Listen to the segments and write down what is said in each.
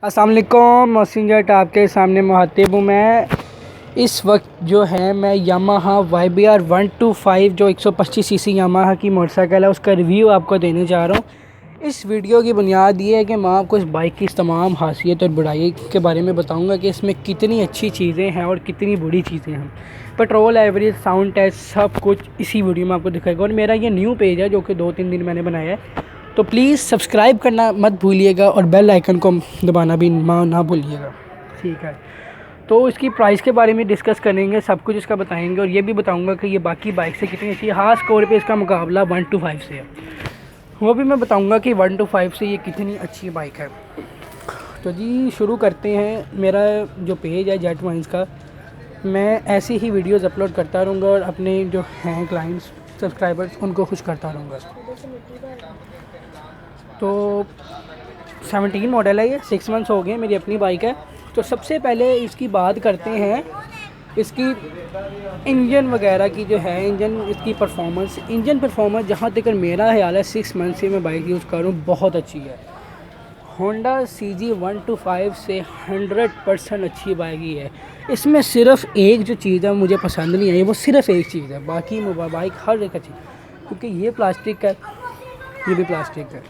अस्सलाम वालेकुम मैसेंजर आपके सामने मुहातिब हूँ मैं। इस वक्त जो है मैं यामाहा YBR 125 जो 125 सीसी यामाहा की मोटरसाइकिल है उसका रिव्यू आपको देने जा रहा हूँ। इस वीडियो की बुनियाद ये है कि मैं आपको इस बाइक की तमाम खासियत और बुराई के बारे में बताऊँगा कि इसमें कितनी अच्छी चीज़ें हैं और कितनी बुरी चीज़ें हैं। पेट्रोल एवरेज, साउंड टेस्ट, सब कुछ इसी वीडियो में आपको दिखाएगा। और मेरा ये न्यू पेज है जो कि 2-3 दिन मैंने बनाया है, तो प्लीज़ सब्सक्राइब करना मत भूलिएगा और बेल आइकन को दबाना भी ना भूलिएगा, ठीक है। तो इसकी प्राइस के बारे में डिस्कस करेंगे, सब कुछ इसका बताएंगे और ये भी बताऊंगा कि ये बाकी बाइक से कितनी अच्छी है। खास तौर पे इसका मुकाबला 125 से है, वो भी मैं बताऊंगा कि 125 से ये कितनी अच्छी बाइक है। तो जी शुरू करते हैं। मेरा जो पेज है जेट वाइन्स का, मैं ऐसी ही वीडियोज़ अपलोड करता रहूँगा और अपने जो हैं क्लाइंट्स, सब्सक्राइबर्स, उनको खुश करता रहूँगा। तो 17 मॉडल है, ये 6 मंथ्स हो गए, मेरी अपनी बाइक है। तो सबसे पहले इसकी बात करते हैं इसकी इंजन वगैरह की, जो है इंजन, इसकी परफॉर्मेंस। इंजन परफॉर्मेंस जहाँ तक मेरा ख्याल है 6 मंथ से मैं बाइक यूज़ कर रहा हूँ, बहुत अच्छी है। होंडा CG 125 से 100% अच्छी बाइक ही है। इसमें सिर्फ एक जो चीज़ है मुझे पसंद नहीं आई, वो सिर्फ एक चीज़ है, बाकी बाइक हर एक अच्छी, क्योंकि ये प्लास्टिक है, ये भी प्लास्टिक है,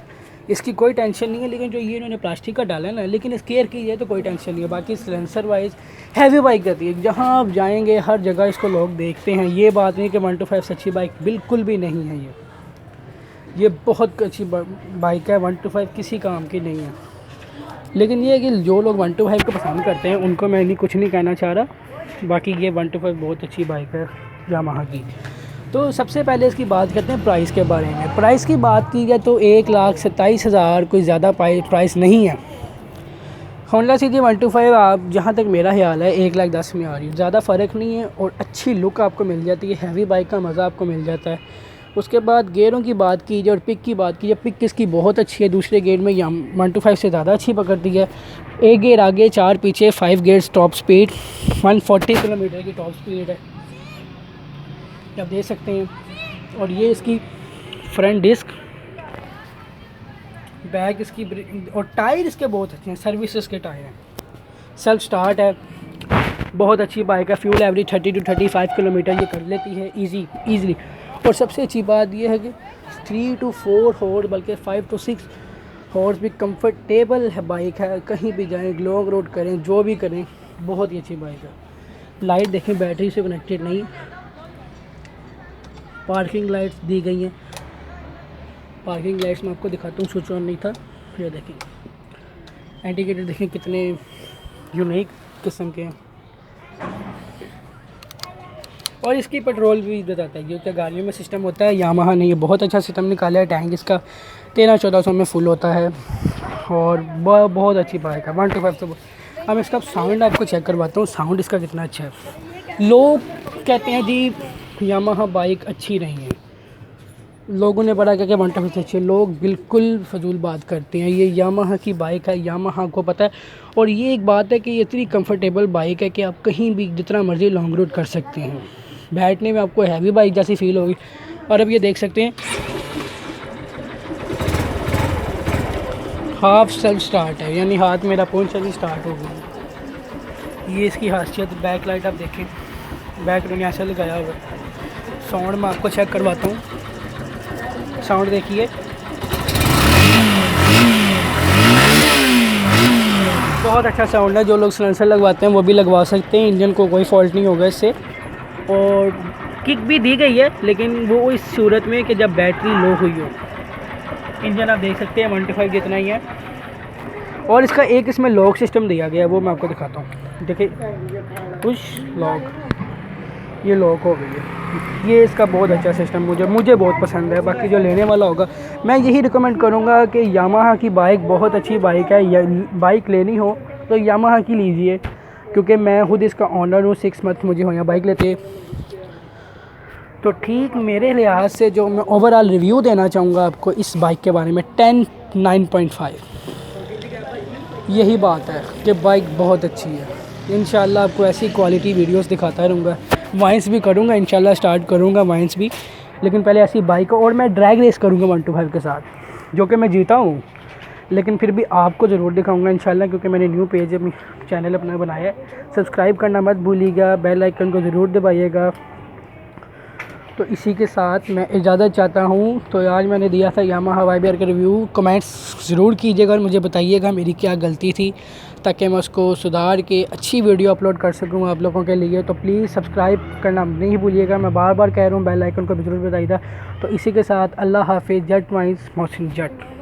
इसकी कोई टेंशन नहीं है। लेकिन जो ये इन्होंने प्लास्टिक का डाला है ना, लेकिन इस केयर की जाए तो कोई टेंशन नहीं है। बाकी सिलेंसर वाइज हैवी बाइक रहती है, जहाँ आप जाएंगे हर जगह इसको लोग देखते हैं। ये बात नहीं कि 125 से अच्छी बाइक बिल्कुल भी नहीं है। ये बहुत अच्छी बाइक है, 125 किसी काम की नहीं है। लेकिन ये है कि जो लोग 125 को पसंद करते हैं उनको मैं कुछ नहीं कहना चाह रहा। बाकी ये 125 बहुत अच्छी बाइक है यामाहा की। तो सबसे पहले इसकी बात करते हैं प्राइस के बारे में। प्राइस की बात की जाए तो 1,27,000 कोई ज़्यादा प्राइस नहीं है। होंडा CG 125 आप, जहाँ तक मेरा ख्याल है, 1,10,000 में आ रही है, ज़्यादा फ़र्क नहीं है और अच्छी लुक आपको मिल जाती है, हैवी बाइक का मज़ा आपको मिल जाता है। उसके बाद गेयरों की बात की जाए और पिक की बात की जाए, पिक इसकी बहुत अच्छी है, दूसरे गेयर में 125 से ज़्यादा अच्छी पकड़ती है। एक गेयर आगे, 4 पीछे, 5 गेयर्स, टॉप स्पीड 140 किलोमीटर की टॉप स्पीड है, आप देख सकते हैं। और ये इसकी फ्रंट डिस्क, बैक इसकी, और टायर इसके बहुत अच्छे हैं, सर्विसेज के टायर हैं, सेल्फ स्टार्ट है, बहुत अच्छी बाइक है। फ्यूल एवरेज 30 to 35 किलोमीटर ये कर लेती है ईज़िली। और सबसे अच्छी बात ये है कि 3 to 4 हॉर्स, बल्कि 5 to 6 हॉर्स भी कंफर्टेबल है बाइक है। कहीं भी जाएँ, लॉन्ग रोड करें, जो भी करें, बहुत ही अच्छी बाइक है। लाइट देखें, बैटरी से कनेक्टेड नहीं, पार्किंग लाइट्स दी गई हैं। पार्किंग लाइट्स मैं आपको दिखाता हूँ, स्विच ऑन नहीं था, ये देखें। इंडिकेटर देखें कितने यूनिक किस्म के हैं। और इसकी पेट्रोल भी बताता है, जो गाड़ियों में सिस्टम होता है, यामाहा ने ये बहुत अच्छा सिस्टम निकाला है। टैंक इसका 1300-1400 में फुल होता है और बहुत अच्छी बाइक है 125 से। अब इसका साउंड आपको चेक करवाता हूँ, साउंड इसका कितना अच्छा है। लोग कहते हैं जी यामाहा बाइक अच्छी नहीं है, लोगों ने बड़ा क्या 125 से अच्छी है, लोग बिल्कुल फजूल बात करते हैं। ये यामाहा की बाइक है, यामाहा को पता है। और ये एक बात है कि ये इतनी कंफर्टेबल बाइक है कि आप कहीं भी जितना मर्ज़ी लॉन्ग रूट कर सकते हैं, बैठने में आपको हैवी बाइक जैसी फील होगी। और अब ये देख सकते हैं, हाफ सेल्फ स्टार्ट है, यानी हाथ मेरा पहुँच से स्टार्ट हो गई। ये इसकी खासियत। बैक लाइट आप देखें, बैक मैंने ऐसा लगाया हुआ है। साउंड मैं आपको चेक करवाता हूँ, साउंड देखिए, बहुत अच्छा साउंड है। जो लोग सिलेंसर लगवाते हैं वो भी लगवा सकते हैं, इंजन को कोई फॉल्ट नहीं होगा इससे। और किक भी दी गई है, लेकिन वो इस सूरत में कि जब बैटरी लो हुई हो। इंजन आप देख सकते हैं 125 जितना ही है। और इसका एक इसमें लॉक सिस्टम दिया गया है, वो मैं आपको दिखाता हूँ। देखिए, पुश लॉक, ये लॉक हो गई है। ये इसका बहुत अच्छा सिस्टम मुझे बहुत पसंद है। बाकी जो लेने वाला होगा, मैं यही रिकमेंड करूँगा कि यामाहा की बाइक बहुत अच्छी बाइक है। या बाइक लेनी हो तो यामाहा की लीजिए, क्योंकि मैं खुद इसका ऑनर हूँ। 6 मंथ मुझे हो यहाँ बाइक लेते। तो ठीक मेरे लिहाज से जो मैं ओवरऑल रिव्यू देना चाहूँगा आपको इस बाइक के बारे में, 10 9.5, यही बात है कि बाइक बहुत अच्छी है। इंशाल्लाह आपको ऐसी क्वालिटी वीडियोस दिखाता रहूँगा, वाइंस भी करूँगा, इंशाल्लाह स्टार्ट करूँगा वाइंस भी। लेकिन पहले ऐसी बाइक, और मैं ड्रैग रेस करूँगा 125 के साथ, जो कि मैं जीता हूँ। लेकिन फिर भी आपको ज़रूर दिखाऊंगा इंशाल्लाह, क्योंकि मैंने न्यू पेज अपनी चैनल अपना बनाया है। सब्सक्राइब करना मत भूलिएगा, बेल आइकन को ज़रूर दबाइएगा। तो इसी के साथ मैं इजाज़त चाहता हूँ। तो आज मैंने दिया था यामाहा YBR का रिव्यू। कमेंट्स ज़रूर कीजिएगा और मुझे बताइएगा मेरी क्या गलती थी, ताकि मैं उसको सुधार के अच्छी वीडियो अपलोड कर सकूँ आप लोगों के लिए। तो प्लीज़ सब्सक्राइब करना नहीं भूलिएगा, मैं बार बार कह रहा हूँ, बेल आइकन को भी ज़रूर बताइएगा। तो इसी के साथ अल्लाह हाफिज़। जट वाइस मोहसिन जट।